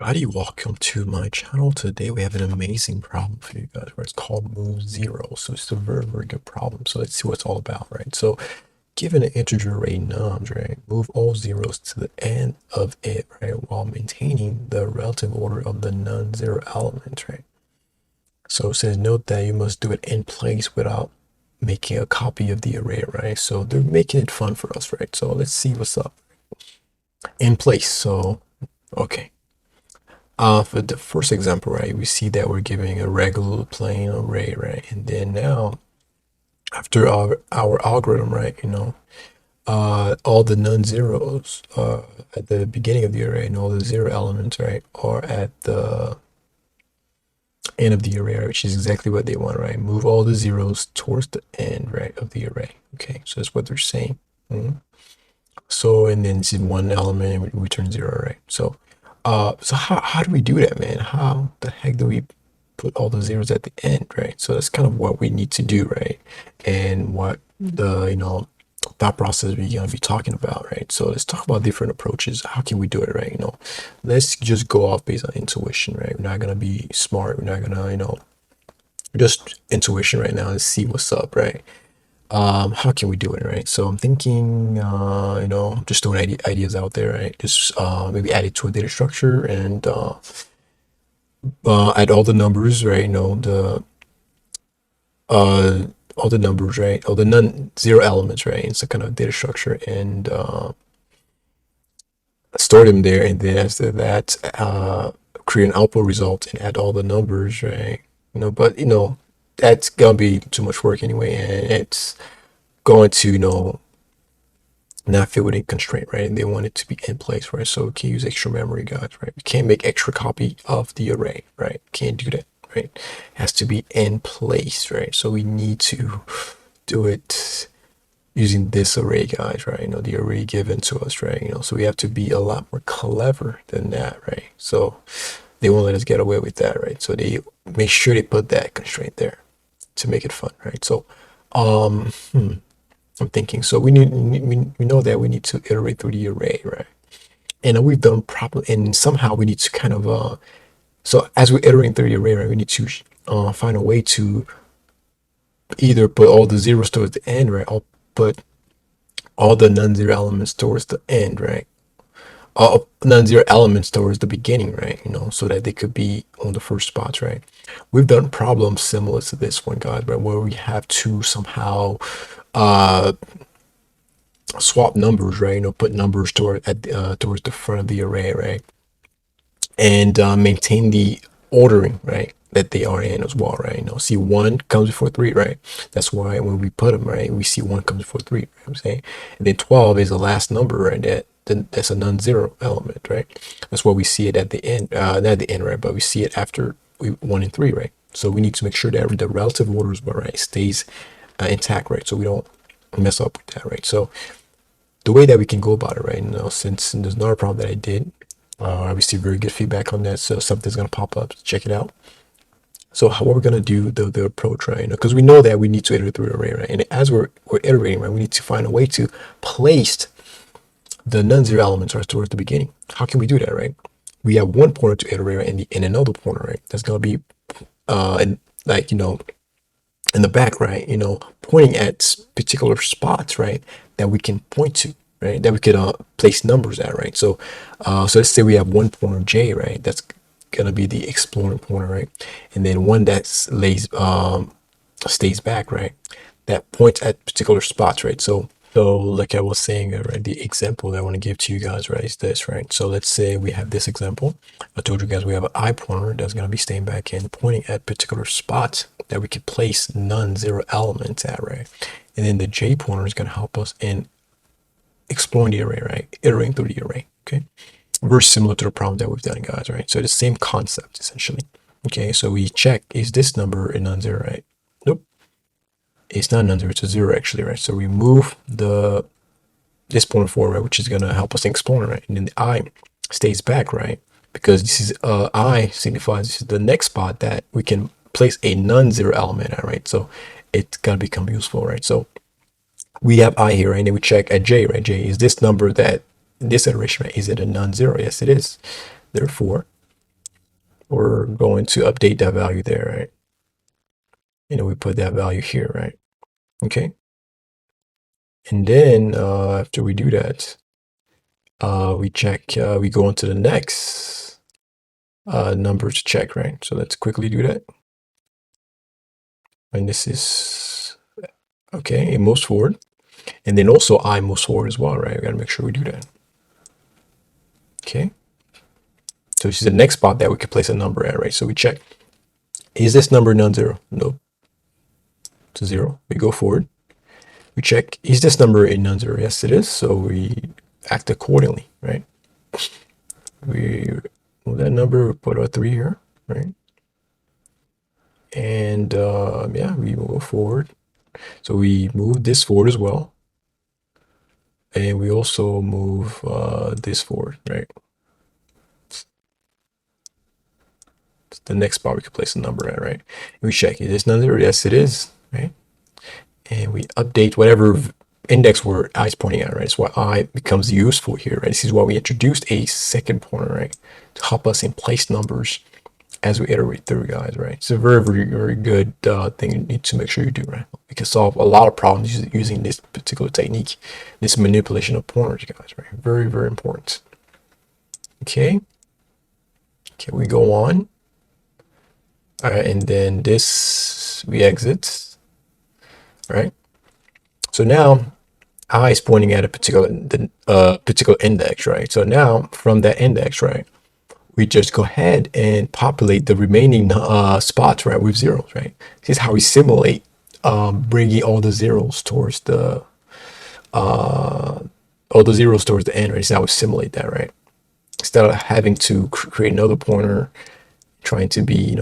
Everybody, welcome to my channel. Today we have an amazing problem for you guys where it's called move zero. So it's a very good problem. So let's see what it's all about, right? So given an integer array nums, right, move all zeros to the end of it, right, while maintaining the relative order of the non-zero elements, right? So it says note that you must do it in place without making a copy of the array, right? So they're making it fun for us, right? So let's see what's up. In place. So okay. For the first example, right, we see that we're giving a regular plain array, right? And then now, after our algorithm, right, all the non-zeros at the beginning of the array and all the zero elements, right, are at the end of the array, right, which is exactly what they want, right? Move all the zeros towards the end, right, of the array. Okay, so that's what they're saying. So, and then it's in one element and we return zero, right? So how do we do that, man? How the heck do we put all the zeros at the end, right? So that's kind of what we need to do, right? And what the, thought process we're going to be talking about, right? So let's talk about different approaches. How can we do it, right? Let's just go off based on intuition, right? We're not going to be smart. We're not going to, just intuition right now and see what's up, right? How can we do it, right? So I'm thinking, just throwing ideas out there, right? Just maybe add it to a data structure and add all the numbers, right? Uh, all the numbers, right? All the non-zero elements, right? It's a kind of data structure and store them there. And then after that, create an output result and add all the numbers, right? But that's gonna be too much work anyway, and it's going to, not fit within constraint, right? And they want it to be in place, right? So we can use extra memory, guys, right? We can't make extra copy of the array, right? Can't do that, right? It has to be in place, right? So we need to do it using this array, guys, right? The array given to us, right? So we have to be a lot more clever than that, right? So they won't let us get away with that, right? So they make sure they put that constraint there to make it fun, right? So, um, I'm thinking. So we know that we need to iterate through the array, right? And we've done properly, and somehow we need to kind of so as we're iterating through the array, right, we need to find a way to either put all the zeros towards the end, right, or put all the non-zero elements towards the end, right? All non-zero elements towards the beginning, right? So that they could be on the first spots, right? We've done problems similar to this one, guys, right, where we have to somehow uh swap numbers, right? Put numbers towards the front of the array, right? And maintain the ordering, right? That they are in as well, right? See one comes before three, right? That's why when we put them, right, we see one comes before three, right? I'm saying, and then 12 is the last number, right? That's a non-zero element, right? That's why we see it at the end, not at the end, right? But we see it after one and three, right? So we need to make sure that the relative orders, right, stays intact, right? So we don't mess up with that, right? So the way that we can go about it, right? Since there's another problem that I did, I received very good feedback on that. So something's gonna pop up. Check it out. So how we're gonna do the approach, right? Because we know that we need to iterate through the array, right? And as we're iterating, right, we need to find a way to place the non-zero elements right towards the beginning. How can we do that, right? We have one pointer to iterate, right, and another pointer, right? That's gonna be and like in the back, right? Pointing at particular spots, right? That we can point to, right? That we could place numbers at, right? So let's say we have one pointer J, right? That's gonna be the exploring pointer, right? And then one that stays back, right? That points at particular spots, right? So like I was saying, right, the example that I want to give to you guys, right, is this, right? So let's say we have this example. I told you guys we have an I pointer that's going to be staying back and pointing at particular spots that we could place non-zero elements at, right? And then the J pointer is going to help us in exploring the array, right? Iterating through the array, okay? Very similar to the problem that we've done, guys, right? So the same concept, essentially. Okay, so we check, is this number a non-zero, right? Nope. It's not non-zero, it's a zero actually, right? So we move this pointer forward, right, which is gonna help us in exploring, right? And then the I stays back, right? Because this is I signifies this is the next spot that we can place a non-zero element at, right? So it's gonna become useful, right? So we have I here, right? And then we check at J, right? J is this number that this iteration, right? Is it a non-zero? Yes, it is. Therefore, we're going to update that value there, right? We put that value here, right? Okay. And then after we do that, we check, we go into the next number to check, right? So let's quickly do that. And this is, okay, it moves forward. And then also I moves forward as well, right? We gotta make sure we do that. Okay. So this is the next spot that we could place a number at, right? So we check, is this number non-zero? No. It's a 0. We go forward. We check, is this number a non-zero? Yes, it is. So we act accordingly, right? We move that number, we put a 3 here, right? And yeah, we move forward. So we move this forward as well. And we also move this forward, right? It's the next spot we could place a number at, right? And we check, is this non-zero? Yes, it is, right? And we update whatever index where I is pointing at, right? It's why I becomes useful here, right? This is why we introduced a second pointer, right? To help us in place numbers as we iterate through, guys, right? It's a very, very, very good thing you need to make sure you do, right? We can solve a lot of problems using this particular technique, this manipulation of pointers, guys, right? Very, very important. Okay. Okay, we go on. All right, and then this, we exit, right? So now I is pointing at a particular index, right? So now from that index, right, we just go ahead and populate the remaining spots, right, with zeros, right? This is how we simulate bringing all the zeros towards the end, right? This is how we simulate that, right? Instead of having to create another pointer, trying to be,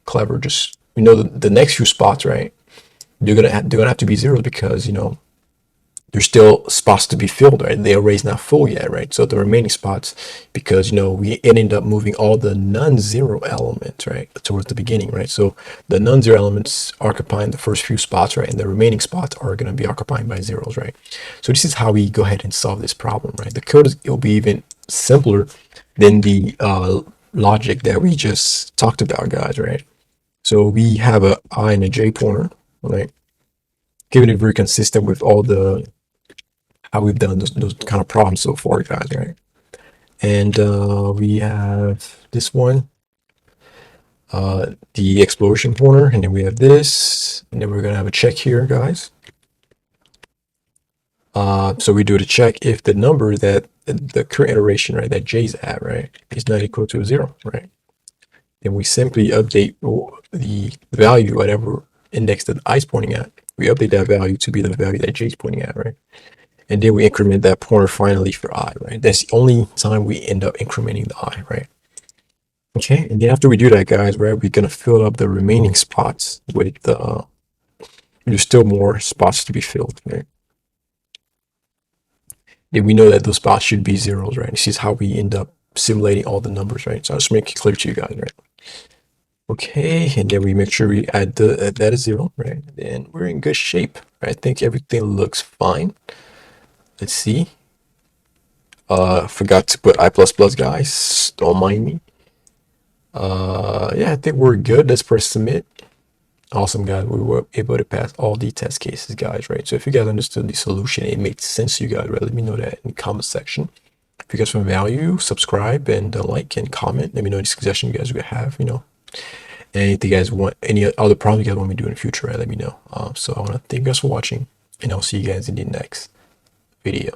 clever, just the next few spots, right? They're gonna have to be zeros because there's still spots to be filled, right? The array is not full yet, right? So the remaining spots, because we ended up moving all the non-zero elements, right, towards the beginning, right? So the non-zero elements occupying the first few spots, right, and the remaining spots are going to be occupied by zeros, right? So this is how we go ahead and solve this problem, right? The code will be even simpler than the logic that we just talked about, guys, right? So we have a I and a j pointer, right? Keeping it very consistent with all the how we've done those kind of problems so far, guys, right? And we have this one, the exploration pointer, and then we have this, and then we're gonna have a check here, guys. So we do the check if the number that the current iteration, right, that J's at, right, is not equal to 0, right? Then we simply update the value, whatever index that I is pointing at. We update that value to be the value that J is pointing at, right? And then we increment that pointer finally for I, right? That's the only time we end up incrementing the I, right? Okay, and then after we do that, guys, right, we're gonna fill up the remaining spots with there's still more spots to be filled, right? Then we know that those spots should be zeros, right? This is how we end up simulating all the numbers, right? So I'll just make it clear to you guys, right? Okay, and then we make sure we add that is 0, right? Then we're in good shape. Right? I think everything looks fine. Let's see. Forgot to put I++, guys. Don't mind me. Yeah, I think we're good. Let's press submit. Awesome, guys. We were able to pass all the test cases, guys, right? So if you guys understood the solution, it makes sense to you guys, right? Let me know that in the comment section. If you guys found value, subscribe and like and comment. Let me know any suggestions you guys would have, anything you guys want, any other problems you guys want me to do in the future, right? Let me know. So I want to thank you guys for watching, and I'll see you guys in the next video.